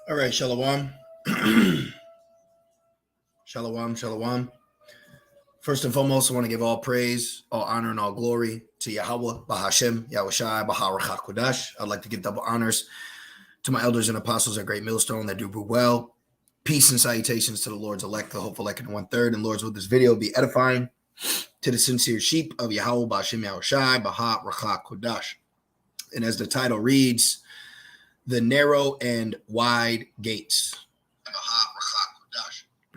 All right, Shalom. Shalom, Shalom. First and foremost, I want to give all praise, all honor, and all glory to Yahweh, Bahashem, Yahushai, Baharach HaKodash. I'd like to give double honors to my elders and apostles at Great Millstone that do well. Peace and salutations to the Lord's elect, the hopeful elect, and 1/3. And Lord's, with this video be edifying to the sincere sheep of Yahweh, Bahashem, Yahushai, Baharach HaKodash. And as the title reads, the narrow and wide gates.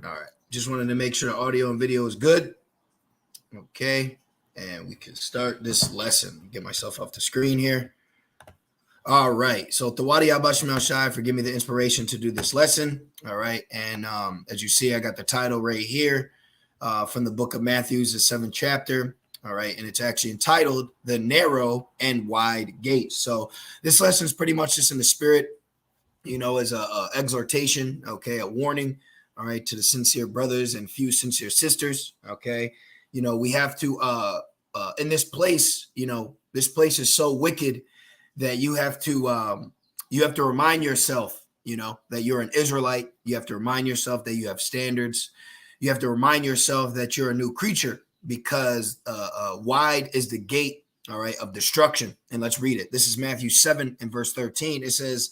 All right. Just wanted to make sure the audio and video is good. Okay. And we can start this lesson. Get myself off the screen here. All right. So Tawadi Abashim Shai for giving me the inspiration to do this lesson. All right. And as you see, I got the title right here from the book of Matthew, the 7th chapter. All right. And it's actually entitled The Narrow and Wide Gates. So this lesson is pretty much just in the spirit, as a exhortation, okay, a warning, all right, to the sincere brothers and few sincere sisters, okay. We have to, in this place, this place is so wicked that you have to remind yourself, that you're an Israelite. You have to remind yourself that you have standards. You have to remind yourself that you're a new creature because wide is the gate, all right, of destruction. And let's read it. This is Matthew 7 and verse 13. It says,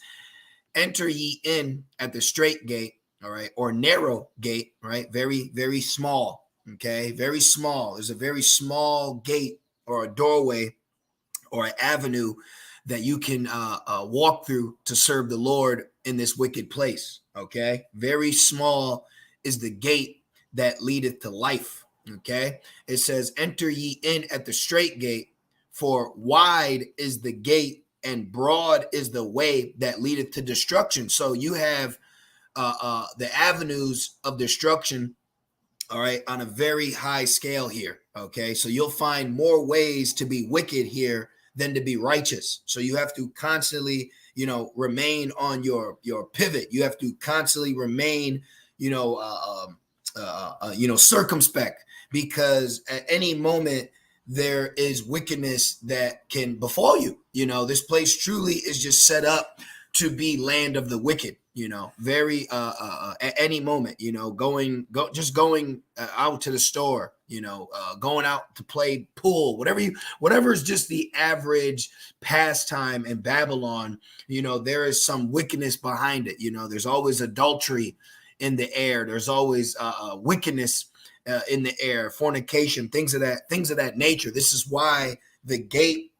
enter ye in at the straight gate, all right, or narrow gate, right? Very, very small, okay? Very small. There's a very small gate or a doorway or an avenue that you can walk through to serve the Lord in this wicked place, okay? Very small is the gate that leadeth to life, okay? It says, enter ye in at the straight gate, for wide is the gate and broad is the way that leadeth to destruction. So you have the avenues of destruction, all right, on a very high scale here, okay? So you'll find more ways to be wicked here than to be righteous. So you have to constantly, remain on your pivot. You have to constantly remain, circumspect, because at any moment, there is wickedness that can befall you. This place truly is just set up to be land of the wicked, very at any moment, going out to the store, going out to play pool, whatever is just the average pastime in Babylon, there is some wickedness behind it. There's always adultery in the air. There's always wickedness in the air, fornication, things of that nature. This is why the gate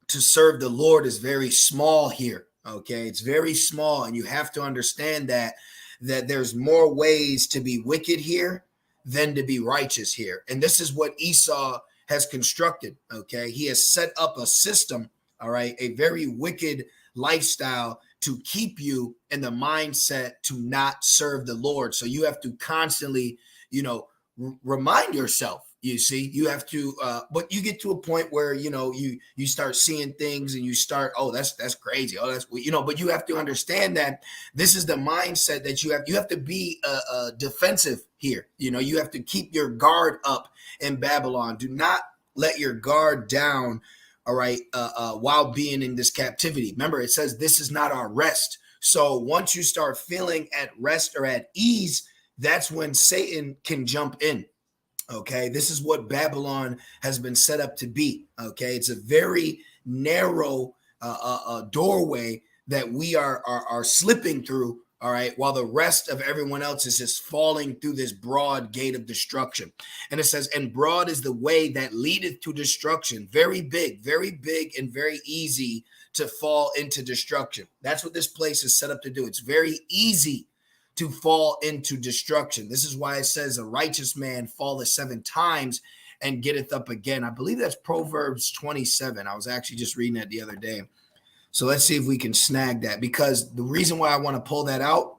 to serve the Lord is very small here. Okay, it's very small, and you have to understand that there's more ways to be wicked here than to be righteous here. And this is what Esau has constructed. Okay, he has set up a system, all right, a very wicked lifestyle to keep you in the mindset to not serve the Lord. So you have to constantly, remind yourself. You see, you have to, but you get to a point where, you start seeing things and you start, oh, that's crazy. Oh, that's, but you have to understand that this is the mindset that you have to be defensive here. You have to keep your guard up in Babylon. Do not let your guard down. All right. While being in this captivity. Remember, it says this is not our rest. So once you start feeling at rest or at ease, that's when Satan can jump in. Okay, this is what Babylon has been set up to be. Okay, it's a very narrow doorway that we are slipping through. All right, while the rest of everyone else is just falling through this broad gate of destruction. And it says, and broad is the way that leadeth to destruction. Very big, and very easy to fall into destruction. That's what this place is set up to do. It's very easy to fall into destruction. This is why it says a righteous man falleth 7 times and getteth up again. I believe that's Proverbs 27. I was actually just reading that the other day. So let's see if we can snag that, because the reason why I want to pull that out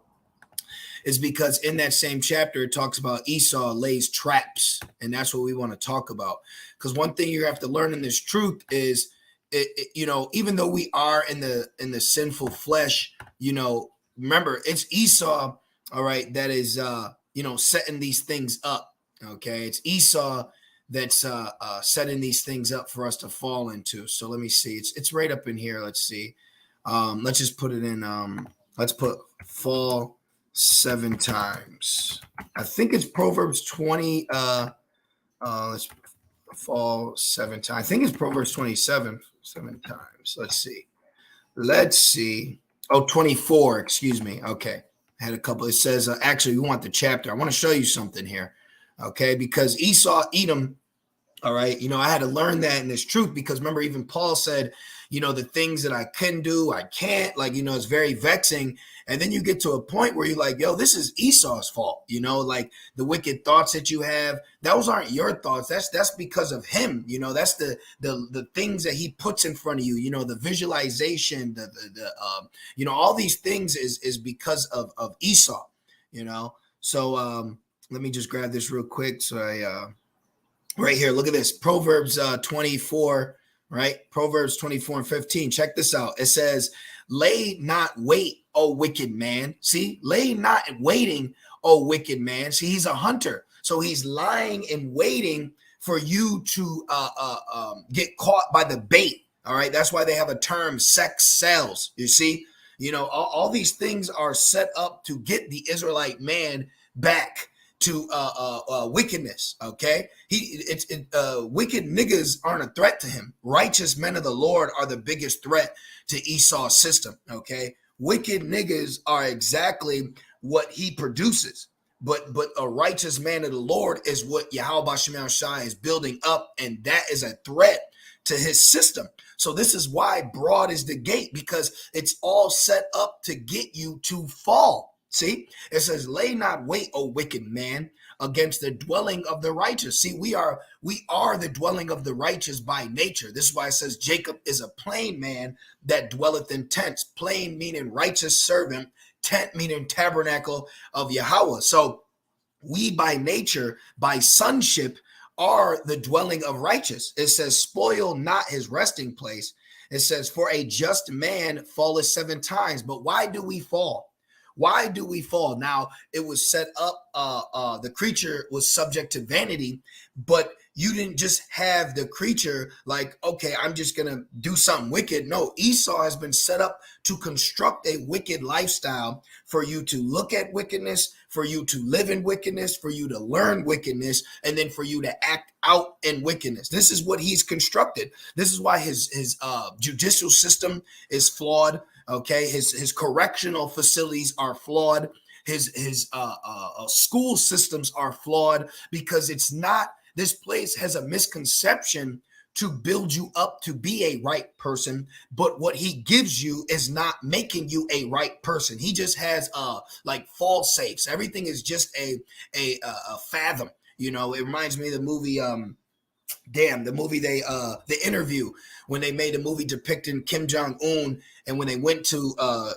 is because in that same chapter, it talks about Esau lays traps. And that's what we want to talk about. Because one thing you have to learn in this truth is, even though we are in the sinful flesh, remember, it's Esau, all right, that is, setting these things up, okay? It's Esau that's setting these things up for us to fall into. So let me see. It's right up in here. Let's see. Let's just put it in Let's put fall 7 times. I think it's Proverbs 20. Let's fall 7 times. I think it's Proverbs 27 7 times. Let's see. Let's see. Oh, 24. Excuse me. Okay. I had a couple. It says, actually, we want the chapter. I want to show you something here. Okay. Because Esau, Edom, all right. I had to learn that in this truth because remember, even Paul said, the things that I can do, I can't. Like, it's very vexing. And then you get to a point where you're like, yo, this is Esau's fault. Like the wicked thoughts that you have, those aren't your thoughts. That's because of him. That's the things that he puts in front of you. The visualization, all these things is because of Esau. So let me just grab this real quick. So right here, look at this. Proverbs 24, right? Proverbs 24 and 15. Check this out. It says, lay not wait, O wicked man. See, lay not waiting, O wicked man. See, he's a hunter. So he's lying and waiting for you to get caught by the bait. All right. That's why they have a term, sex sells. You see, all these things are set up to get the Israelite man back to wickedness. Okay, wicked niggas aren't a threat to him. Righteous men of the Lord are the biggest threat to Esau's system. Okay, wicked niggas are exactly what he produces. But a righteous man of the Lord is what Yahweh Shem Shai is building up, and that is a threat to his system. So this is why broad is the gate, because it's all set up to get you to fall. See, it says, lay not wait, O wicked man, against the dwelling of the righteous. See, we are the dwelling of the righteous by nature. This is why it says Jacob is a plain man that dwelleth in tents. Plain meaning righteous servant, tent meaning tabernacle of Yahweh. So we by nature, by sonship, are the dwelling of righteous. It says, spoil not his resting place. It says, for a just man falleth 7 times. But why do we fall? Why do we fall? Now, it was set up, the creature was subject to vanity, but you didn't just have the creature like, okay, I'm just going to do something wicked. No, Esau has been set up to construct a wicked lifestyle for you to look at wickedness, for you to live in wickedness, for you to learn wickedness, and then for you to act out in wickedness. This is what he's constructed. This is why his judicial system is flawed. Okay, his correctional facilities are flawed. His school systems are flawed because it's not. This place has a misconception to build you up to be a right person, but what he gives you is not making you a right person. He just has like fall safes. Everything is just a fathom. It reminds me of the movie. The movie the interview, when they made a movie depicting Kim Jong-un, and when they went to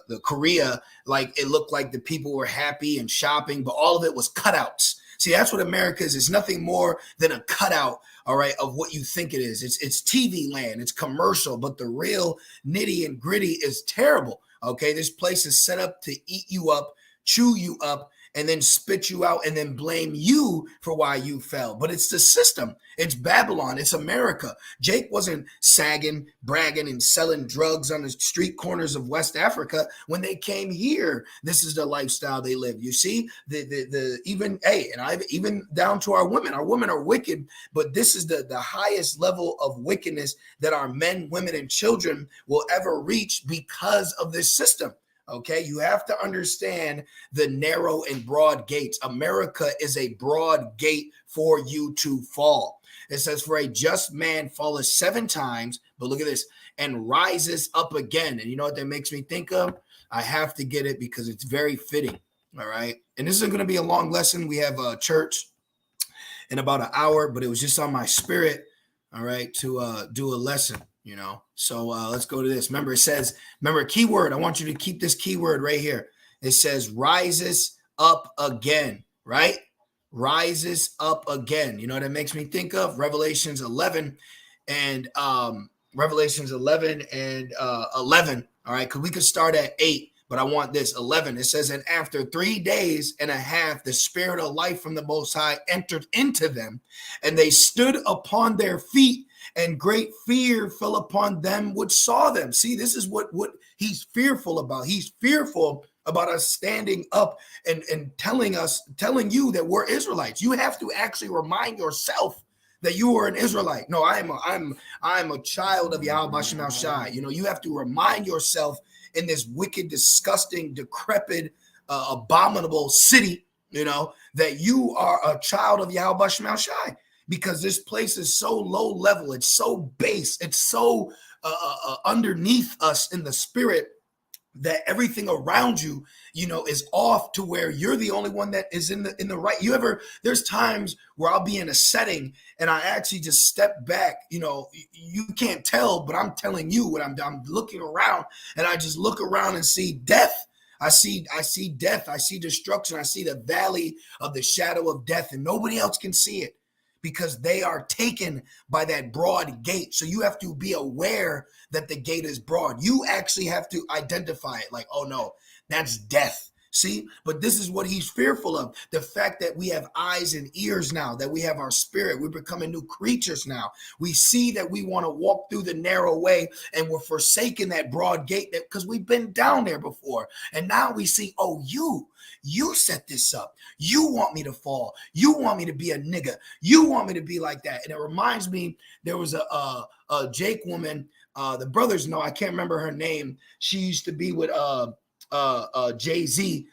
the Korea, like it looked like the people were happy and shopping, but all of it was cutouts. See, that's what America is. It's nothing more than a cutout, all right, of what you think it is. It's TV land, it's commercial, but the real nitty and gritty is terrible. Okay, this place is set up to eat you up, chew you up, and then spit you out and then blame you for why you fell. But it's the system. It's Babylon. It's America. Jake wasn't sagging, bragging, and selling drugs on the street corners of West Africa when they came here. This is the lifestyle they live. You see, even down to our women. Our women are wicked, but this is the highest level of wickedness that our men, women, and children will ever reach because of this system. Okay, you have to understand the narrow and broad gates. America is a broad gate for you to fall. It says, for a just man falleth 7 times, but look at this, and rises up again. And you know what that makes me think of? I have to get it because it's very fitting. All right. And this isn't going to be a long lesson. We have a church in about an hour, but it was just on my spirit, all right, to do a lesson. So let's go to this. Remember keyword. I want you to keep this keyword right here. It says rises up again, right? Rises up again. You know what it makes me think of? Revelations 11 and 11. All right, because we could start at 8, but I want this 11. It says, and after 3 days and a half, the spirit of life from the Most High entered into them, and they stood upon their feet, and great fear fell upon them which saw them. See, this is what he's fearful about. He's fearful about us standing up and telling you that we're Israelites. You have to actually remind yourself that you are an Israelite. No, I'm a child of Yahweh Shem Shai. You know, you have to remind yourself in this wicked, disgusting, decrepit, abominable city, you know, that you are a child of Yahweh Shem Shai, because this place is so low level, it's so base, it's so underneath us in the spirit, that everything around you, you know, is off to where you're the only one that is in the right. There's times where I'll be in a setting and I actually just step back. You know, you can't tell, but I'm telling you what I'm looking around, and I just look around and see death. I see death. I see destruction. I see the valley of the shadow of death, and nobody else can see it because they are taken by that broad gate. So you have to be aware that the gate is broad. You actually have to identify it, like, oh no, that's death. See, but this is what he's fearful of. The fact that we have eyes and ears now, that we have our spirit, we're becoming new creatures now. We see that we want to walk through the narrow way, and we're forsaking that broad gate because we've been down there before. And now we see, oh, you set this up. You want me to fall. You want me to be a nigga. You want me to be like that. And it reminds me, there was a Jake woman, the brothers know, I can't remember her name. She used to be with Jay-Z,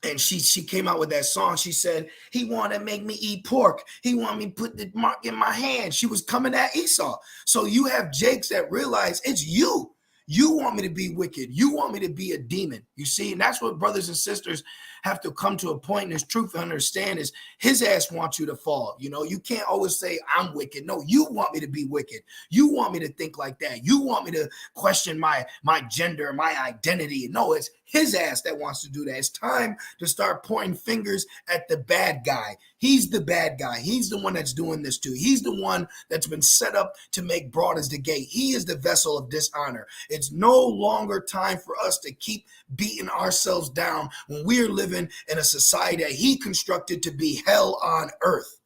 and she came out with that song. She said, he want to make me eat pork. He want me to put the mark in my hand. She was coming at Esau. So you have Jakes that realize it's you. You want me to be wicked. You want me to be a demon. You see, and that's what brothers and sisters have to come to a point in this truth and understand is his ass wants you to fall. You know, you can't always say I'm wicked. No, you want me to be wicked. You want me to think like that. You want me to question my gender, my identity. No, it's his ass that wants to do that. It's time to start pointing fingers at the bad guy. He's the bad guy. He's the one that's doing this too. He's the one that's been set up to make broad as the gate. He is the vessel of dishonor. It's no longer time for us to keep beating ourselves down when we're living in a society that he constructed to be hell on earth.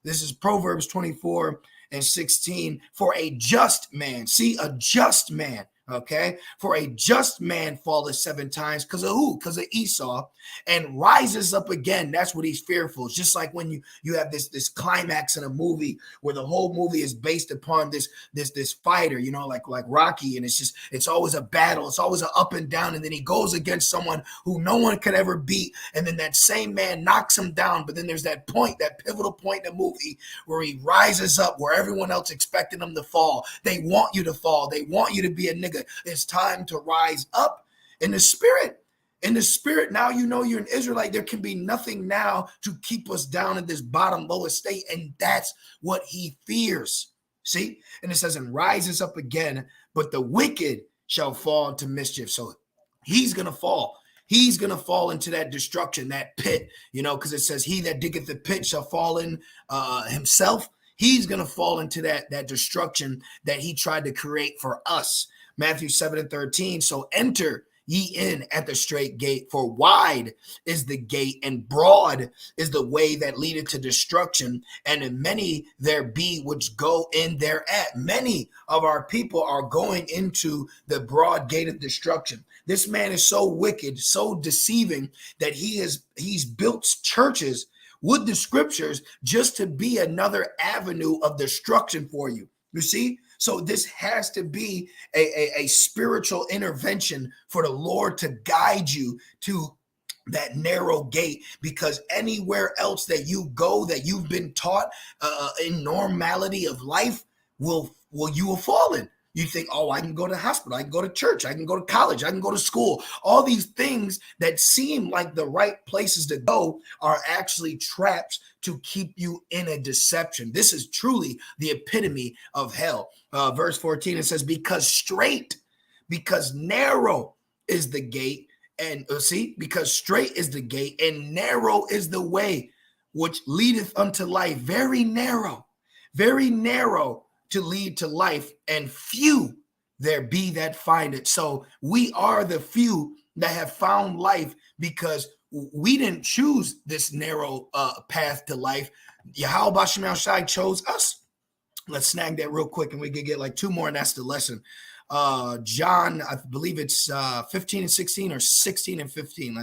This is Proverbs 24:16. For a just man, see, a just man, okay? For a just man falleth 7 times because of who? Because of Esau, and rises up again. That's what he's fearful. It's just like when you have this climax in a movie where the whole movie is based upon this fighter, you know, like Rocky, and it's always a battle. It's always an up and down, and then he goes against someone who no one could ever beat, and then that same man knocks him down. But then there's that point, that pivotal point in the movie where he rises up, where everyone else expected him to fall. They want you to fall. They want you to be a nigga. It's time to rise up in the spirit. In the spirit, now you know you're an Israelite. There can be nothing now to keep us down in this bottom, lowest state. And that's what he fears. See? And it says, and rises up again, but the wicked shall fall into mischief. So he's going to fall. He's going to fall into that destruction, that pit, you know, because it says, he that diggeth the pit shall fall in himself. He's going to fall into that destruction that he tried to create for us. Matthew 7:13. So enter ye in at the straight gate, for wide is the gate and broad is the way that leadeth to destruction, and many there be which go in thereat. Many of our people are going into the broad gate of destruction. This man is so wicked, so deceiving, that he's built churches with the scriptures just to be another avenue of destruction for you. You see? So this has to be a spiritual intervention for the Lord to guide you to that narrow gate, because anywhere else that you go, that you've been taught in normality of life, you will fall in. You think, oh, I can go to the hospital, I can go to church, I can go to college, I can go to school. All these things that seem like the right places to go are actually traps to keep you in a deception. This is truly the epitome of hell. Verse 14, it says, because narrow is the gate, and because straight is the gate, and narrow is the way which leadeth unto life. Very narrow to lead to life, and few there be that find it. So we are the few that have found life, because we didn't choose this narrow path to life. Yahweh Shem Shai chose us. Let's snag that real quick, and we can get like 2 more, and that's the lesson. John, I believe it's 15 and 16 or 16 and 15.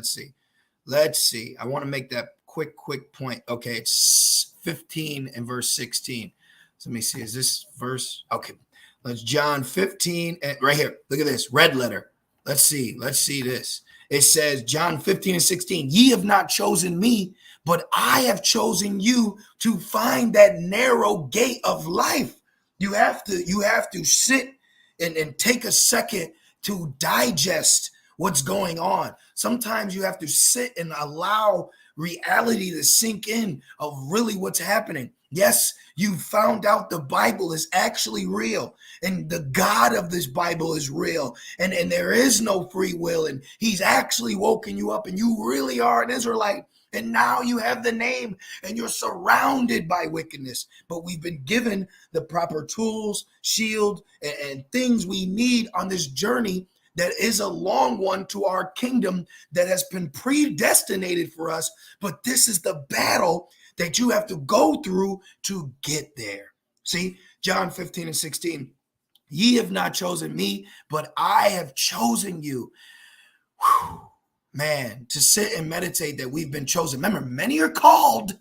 Let's see. I want to make that quick point. Okay, it's 15 and verse 16. So let me see. Is this verse? Okay, let's John 15 and right here. Look at this red letter. Let's see this. It says John 15 and 16. Ye have not chosen me, but I have chosen you to find that narrow gate of life. You have to sit and take a second to digest what's going on. Sometimes you have to sit and allow reality to sink in of really what's happening. Yes, you found out the Bible is actually real, and the God of this Bible is real, and there is no free will, and he's actually woken you up, and you really are an Israelite. And now you have the name and you're surrounded by wickedness. But we've been given the proper tools, shield, and things we need on this journey that is a long one to our kingdom that has been predestinated for us. But this is the battle that you have to go through to get there. See, John 15 and 16. Ye have not chosen me, but I have chosen you. Whew. Man, to sit and meditate that we've been chosen. Remember, many are called,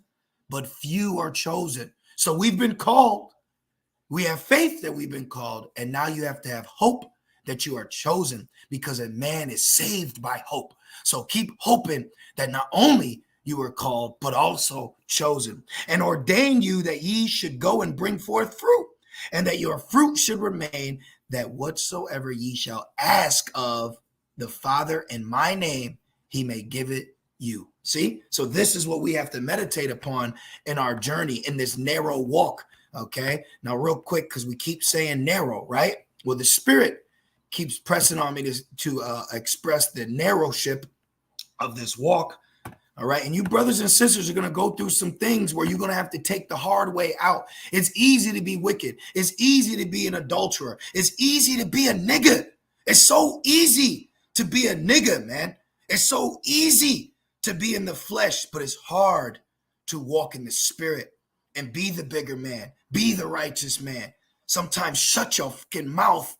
but few are chosen. So we've been called. We have faith that we've been called. And now you have to have hope that you are chosen, because a man is saved by hope. So keep hoping that not only you were called, but also chosen, and ordain you that ye should go and bring forth fruit, and that your fruit should remain, that whatsoever ye shall ask of the Father in my name, he may give it you. See? So this is what we have to meditate upon in our journey, in this narrow walk. Okay. Now, real quick, because we keep saying narrow, right? Well, the Spirit keeps pressing on me to express the narrowship of this walk. All right. And you brothers and sisters are going to go through some things where you're going to have to take the hard way out. It's easy to be wicked. It's easy to be an adulterer. It's easy to be a nigga. It's so easy to be a nigga, man. It's so easy to be in the flesh, but it's hard to walk in the Spirit and be the bigger man, be the righteous man. Sometimes shut your fucking mouth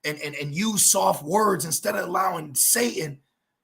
and use soft words instead of allowing Satan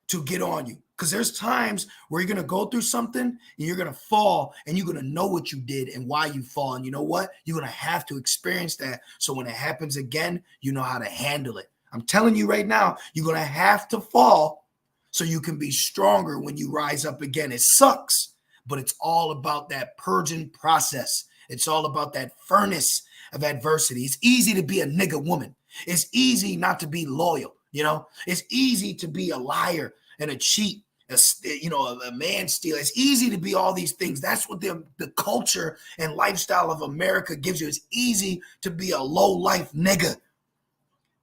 to get on you. Because there's times where you're going to go through something and you're going to fall, and you're going to know what you did and why you fall. And you know what? You're going to have to experience that. So when it happens again, you know how to handle it. I'm telling you right now, you're going to have to fall so you can be stronger when you rise up again. It sucks, but it's all about that purging process. It's all about that furnace of adversity. It's easy to be a nigga woman. It's easy not to be loyal. You know, it's easy to be a liar and a cheat, a man stealer. It's easy to be all these things. That's what the culture and lifestyle of America gives you. It's easy to be a low life nigga,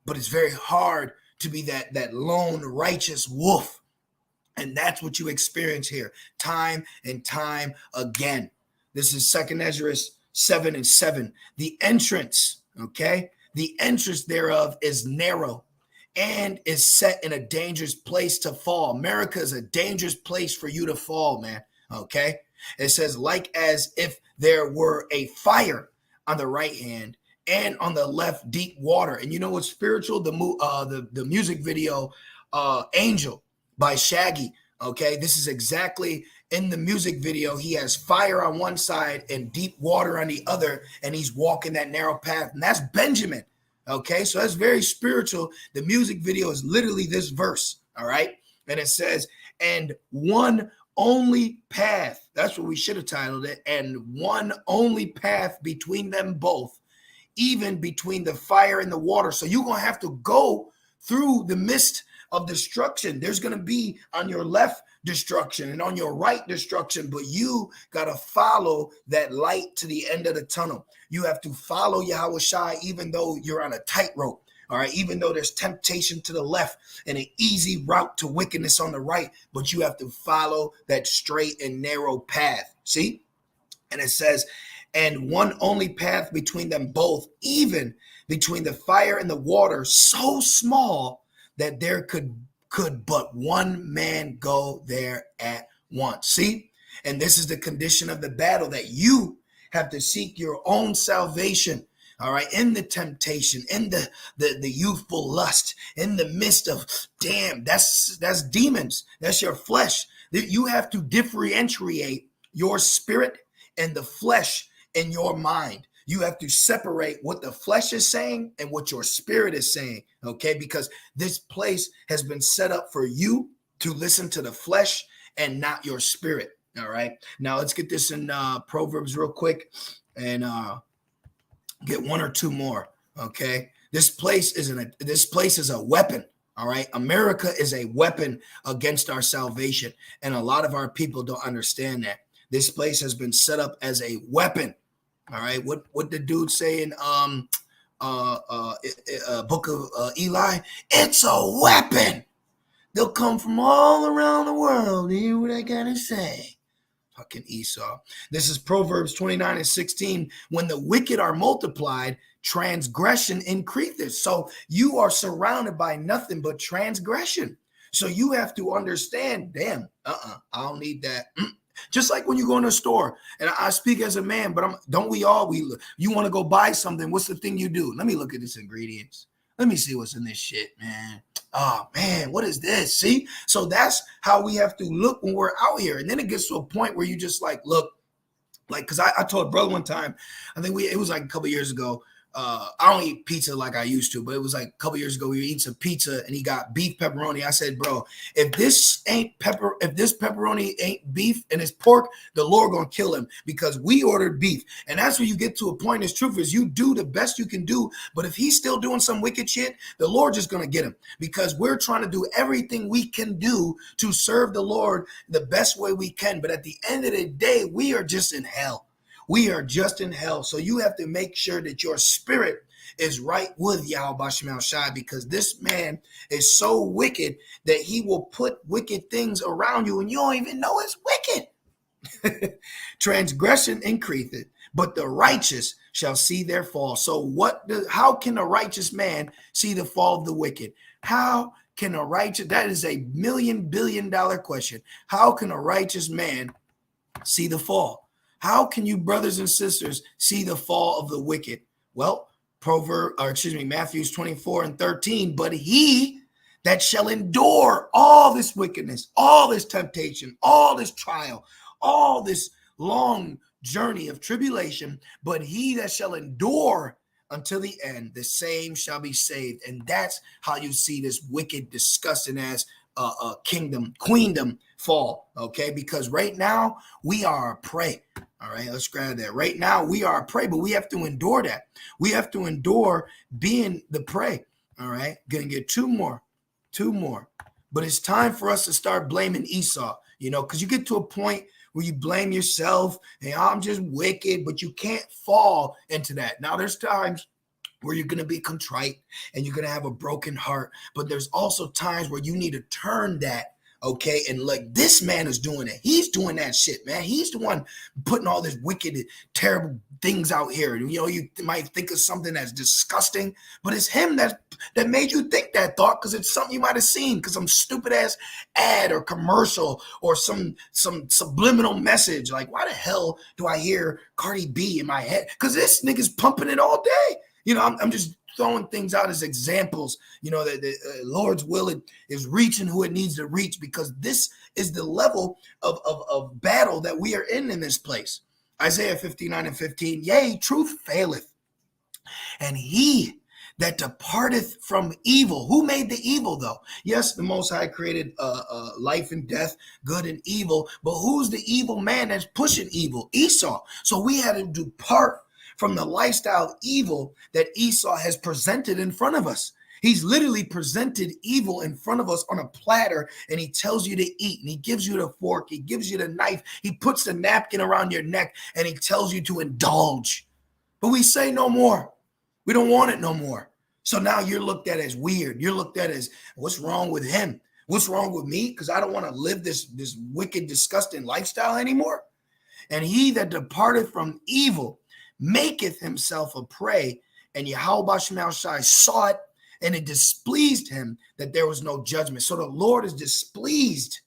but it's very hard to be that lone righteous wolf. And that's what you experience here time and time again. This is 2 Ezra 7 and 7. The entrance, okay? The entrance thereof is narrow and is set in a dangerous place to fall. America is a dangerous place for you to fall, man, okay? It says, like as if there were a fire on the right hand and on the left deep water. And you know what's spiritual? The music video Angel by Shaggy. Okay, this is exactly in the music video. He has fire on one side and deep water on the other, and he's walking that narrow path. And that's Benjamin. Okay, so that's very spiritual. The music video is literally this verse. All right, and it says, and one only path. That's what we should have titled it. And one only path between them both, even between the fire and the water. So you're going to have to go through the mist of destruction. There's going to be on your left destruction and on your right destruction, but you got to follow that light to the end of the tunnel. You have to follow Yahushua, even though you're on a tightrope. All right, even though there's temptation to the left and an easy route to wickedness on the right, but you have to follow that straight and narrow path. See? And it says, and one only path between them both, even between the fire and the water, so small that there could but one man go there at once. See? And this is the condition of the battle, that you have to seek your own salvation All right, in the temptation, in the youthful lust, in the midst of, damn, that's demons. That's your flesh. You have to differentiate your spirit and the flesh in your mind. You have to separate what the flesh is saying and what your spirit is saying, okay? Because this place has been set up for you to listen to the flesh and not your spirit, all right? Now let's get this in Proverbs real quick and get one or two more, okay? This place is a weapon, all right? America is a weapon against our salvation, and a lot of our people don't understand that. This place has been set up as a weapon. All right. What the dude say in book of Eli? It's a weapon. They'll come from all around the world to hear what I gotta say. Fucking Esau. This is Proverbs 29:16. When the wicked are multiplied, transgression increases. So you are surrounded by nothing but transgression. So you have to understand, damn, I don't need that. Just like when you go in a store, and I speak as a man, but don't we all, you want to go buy something, what's the thing you do? Let me look at this ingredients. Let me see what's in this shit, man. Oh, man, what is this? See? So that's how we have to look when we're out here. And then it gets to a point where you just like, look, like, because I told brother one time, I think it was like a couple years ago, I don't eat pizza like I used to, but it was like a couple years ago, we were eating some pizza and he got beef pepperoni. I said, bro, if this pepperoni ain't beef and it's pork, the Lord gonna kill him, because we ordered beef. And that's when you get to a point, as truth is, you do the best you can do, but if he's still doing some wicked shit, the Lord just gonna get him, because we're trying to do everything we can do to serve the Lord the best way we can. But at the end of the day, we are just in hell. We are just in hell. So you have to make sure that your spirit is right with Yahweh Shemel Shai, because this man is so wicked that he will put wicked things around you and you don't even know it's wicked. Transgression increaseth, but the righteous shall see their fall. So how can a righteous man see the fall of the wicked? How can a righteous, that is a $1 billion question. How can a righteous man see the fall? How can you, brothers and sisters, see the fall of the wicked? Well, Matthew 24:13, but he that shall endure all this wickedness, all this temptation, all this trial, all this long journey of tribulation, but he that shall endure until the end, the same shall be saved. And that's how you see this wicked, disgusting as queendom fall, okay? Because right now we are a prey. All right, let's grab that. Right now we are a prey, but we have to endure that. We have to endure being the prey. All right, gonna get two more. But it's time for us to start blaming Esau, because you get to a point where you blame yourself and I'm just wicked, but you can't fall into that. Now there's times where you're going to be contrite and you're going to have a broken heart, but there's also times where you need to turn that, okay? And like, this man is doing it. He's doing that shit, man. He's the one putting all this wicked, terrible things out here. You might think of something that's disgusting, but it's him that made you think that thought, because it's something you might have seen, because some stupid ass ad or commercial or some subliminal message. Like, why the hell do I hear Cardi B in my head? Because this nigga's pumping it all day. I'm just throwing things out as examples, that the Lord's will is reaching who it needs to reach, because this is the level of battle that we are in this place. Isaiah 59:15, yea, truth faileth, and he that departeth from evil. Who made the evil, though? Yes, the Most High created life and death, good and evil, but who's the evil man that's pushing evil? Esau. So we had to depart from the lifestyle of evil that Esau has presented in front of us. He's literally presented evil in front of us on a platter, and he tells you to eat, and he gives you the fork, he gives you the knife, he puts the napkin around your neck, and he tells you to indulge. But we say no more. We don't want it no more. So now you're looked at as weird. You're looked at as, what's wrong with him? What's wrong with me? Because I don't want to live this wicked, disgusting lifestyle anymore. And he that departed from evil maketh himself a prey, and Yahweh Shemel Shai saw it, and it displeased him that there was no judgment. So the Lord is displeased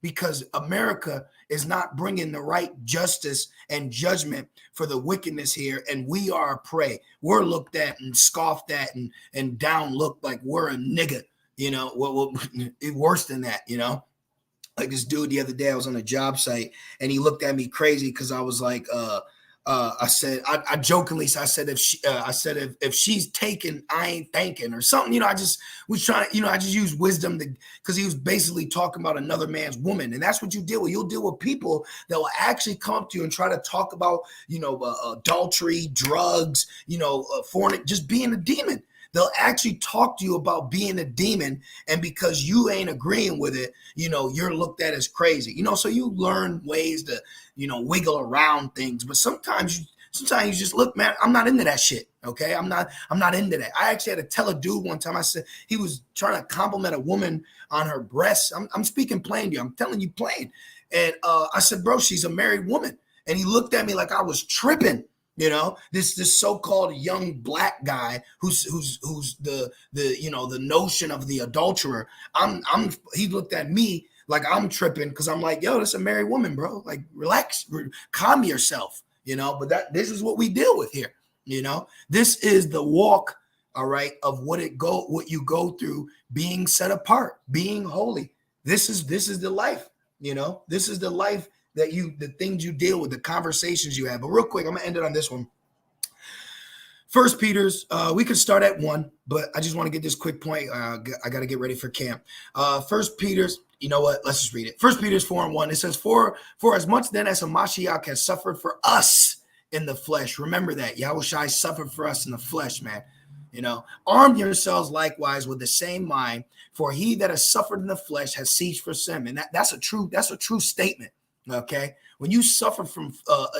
because America is not bringing the right justice and judgment for the wickedness here, and we are a prey. We're looked at and scoffed at and down looked like we're a nigga. Well, worse than that. Like this dude the other day, I was on a job site and he looked at me crazy because I was like, I said, I jokingly said, I said, if she's taken, I ain't thanking or something. I just was trying to, I just used wisdom because he was basically talking about another man's woman. And that's what you deal with. You'll deal with people that will actually come up to you and try to talk about, adultery, drugs, foreign, just being a demon. They'll actually talk to you about being a demon, and because you ain't agreeing with it, you're looked at as crazy. So you learn ways to, wiggle around things. But sometimes you just look, man, I'm not into that shit. Okay, I'm not into that. I actually had to tell a dude one time. I said he was trying to compliment a woman on her breasts. I'm speaking plain to you. I'm telling you plain. And I said, bro, she's a married woman. And he looked at me like I was tripping. This so-called young black guy who's the notion of the adulterer. He looked at me like I'm tripping because I'm like, yo, this is a married woman, bro. Like, relax, calm yourself, But this is what we deal with here, This is the walk, all right, of what you go through being set apart, being holy. This is the life, This is the life the things you deal with, the conversations you have. But real quick, I'm gonna end it on this one. First Peter's, we could start at 1, but I just want to get this quick point. I got to get ready for camp. First Peter's, you know what? Let's just read it. First Peter's 4:1. It says, for as much then as a Mashiach has suffered for us in the flesh. Remember that Yahushua suffered for us in the flesh, man. Arm yourselves likewise with the same mind, for he that has suffered in the flesh has ceased for sin. And that's a true statement. Okay, when you suffer from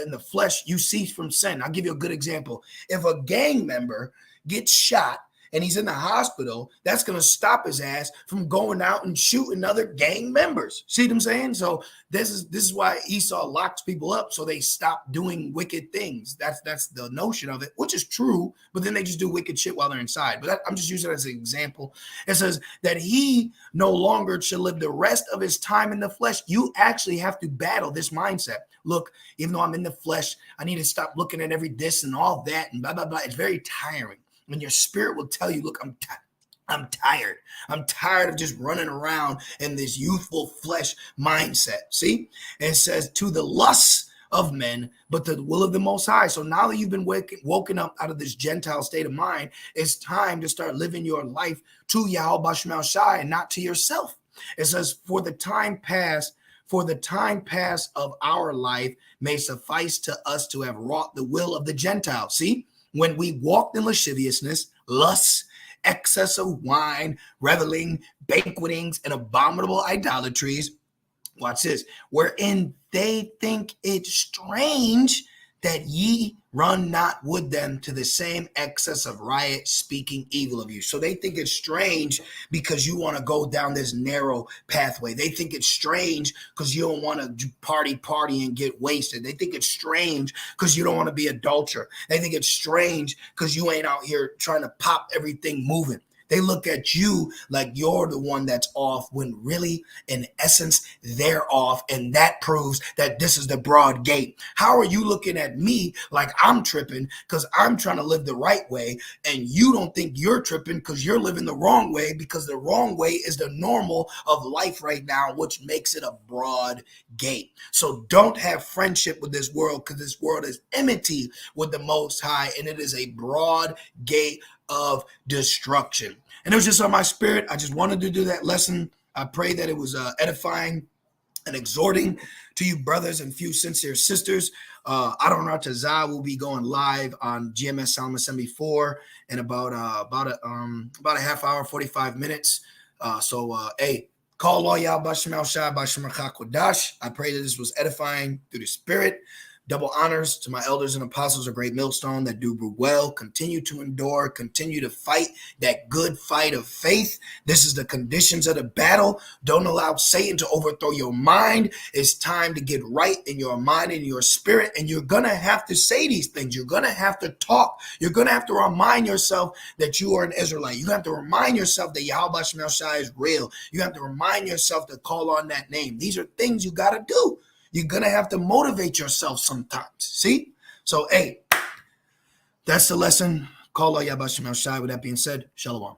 in the flesh, you cease from sin. I'll give you a good example. If a gang member gets shot and he's in the hospital, that's going to stop his ass from going out and shooting other gang members. See what I'm saying? So this is why Esau locks people up, so they stop doing wicked things. That's the notion of it, which is true, but then they just do wicked shit while they're inside. But I'm just using it as an example. It says that he no longer should live the rest of his time in the flesh. You actually have to battle this mindset. Look, even though I'm in the flesh, I need to stop looking at every this and all that and blah, blah, blah. It's very tiring. When your spirit will tell you, look, I'm tired. I'm tired of just running around in this youthful flesh mindset. See? And it says, to the lusts of men, but the will of the Most High. So now that you've been woken up out of this Gentile state of mind, it's time to start living your life to Yahweh Bashmal Shai and not to yourself. It says, for the time past of our life may suffice to us to have wrought the will of the Gentiles. See? When we walked in lasciviousness, lusts, excess of wine, reveling, banquetings, and abominable idolatries, watch this, wherein they think it strange that ye run not with them to the same excess of riot, speaking evil of you. So they think it's strange because you want to go down this narrow pathway. They think it's strange because you don't want to party and get wasted. They think it's strange because you don't want to be adulterer. They think it's strange because you ain't out here trying to pop everything moving. They look at you like you're the one that's off when really, in essence, they're off. And that proves that this is the broad gate. How are you looking at me like I'm tripping because I'm trying to live the right way, and you don't think you're tripping because you're living the wrong way, because the wrong way is the normal of life right now, which makes it a broad gate. So don't have friendship with this world, because this world is enmity with the Most High, and it is a broad gate of destruction. And it was just on my spirit. I just wanted to do that lesson. I pray that it was edifying and exhorting to you brothers and few sincere sisters. Adon Ratazah will be going live on GMS Salma 74 in about a half hour, 45 minutes. Hey, call all y'all Basham Al Shai, Basham Kodash. I pray that this was edifying through the spirit. Double honors to my elders and apostles, a great millstone that do well. Continue to endure, continue to fight that good fight of faith. This is the conditions of the battle. Don't allow Satan to overthrow your mind. It's time to get right in your mind and your spirit. And you're going to have to say these things. You're going to have to talk. You're going to have to remind yourself that you are an Israelite. You have to remind yourself that Yahweh Shemel Shai is real. You have to remind yourself to call on that name. These are things you got to do. You're going to have to motivate yourself sometimes. See? So, hey, that's the lesson. Call on Yahweh Shemel Shai. With that being said, Shalom.